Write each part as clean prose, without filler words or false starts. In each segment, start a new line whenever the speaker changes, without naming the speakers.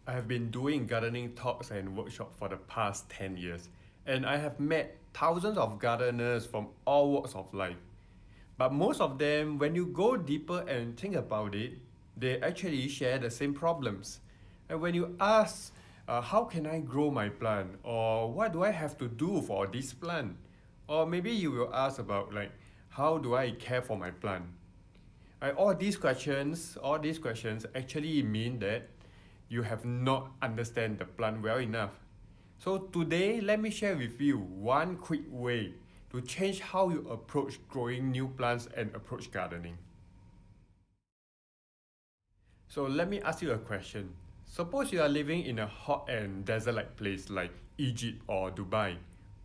I have been doing gardening talks and workshops for the past 10 years, and I have met thousands of gardeners from all walks of life. But most of them, when you go deeper and think about it, they actually share the same problems. And when you ask, how can I grow my plant? Or what do I have to do for this plant? Or maybe you will ask about how do I care for my plant? All these questions actually mean that you have not understand the plant well enough. So today, let me share with you one quick way to change how you approach growing new plants and approach gardening. So let me ask you a question. Suppose you are living in a hot and desert-like place like Egypt or Dubai.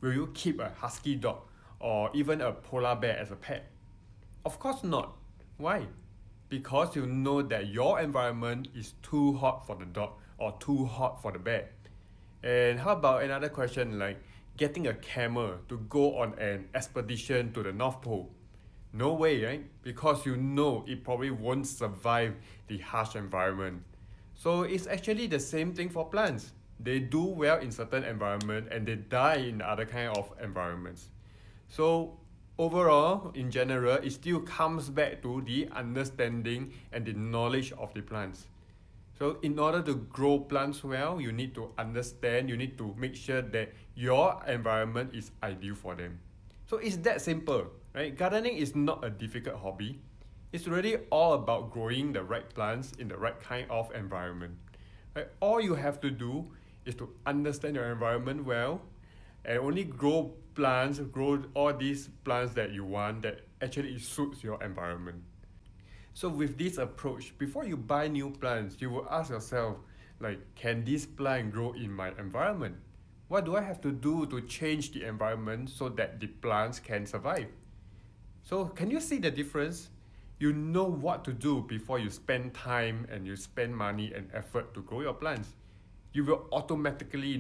Will you keep a husky dog or even a polar bear as a pet? Of course not. Why? Because you know that your environment is too hot for the dog or too hot for the bear. And how about another question like getting a camel to go on an expedition to the North Pole? No way, right? Because you know it probably won't survive the harsh environment. So it's actually the same thing for plants. They do well in certain environment and they die in other kind of environments. So overall, in general, it still comes back to the understanding and the knowledge of the plants. So in order to grow plants well, you need to understand, you need to make sure that your environment is ideal for them. So it's that simple, right? Gardening is not a difficult hobby. It's really all about growing the right plants in the right kind of environment. Right? All you have to do is to understand your environment well and only grow all these plants that you want that actually suits your environment. So with this approach, before you buy new plants, you will ask yourself, can this plant grow in my environment? What do I have to do to change the environment so that the plants can survive? So can you see the difference? You know what to do before you spend time and you spend money and effort to grow your plants. You will automatically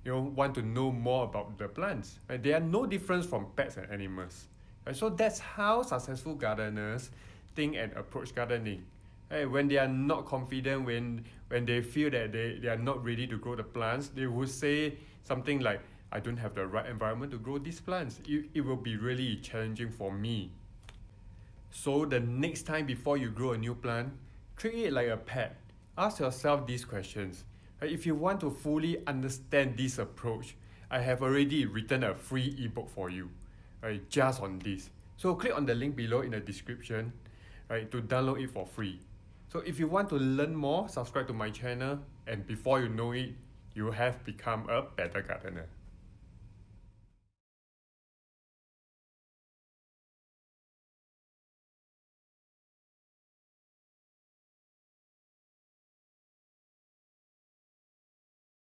want to know more about the plants. Right? They are no different from pets and animals. Right? So that's how successful gardeners think and approach gardening. Right? When they are not confident, when they feel that they are not ready to grow the plants, they would say something like, I don't have the right environment to grow these plants. It will be really challenging for me. So the next time before you grow a new plant, treat it like a pet. Ask yourself these questions. If you want to fully understand this approach, I have already written a free ebook for you, just on this. So click on the link below in the description, to download it for free. So if you want to learn more, subscribe to my channel, and before you know it, you have become a better gardener.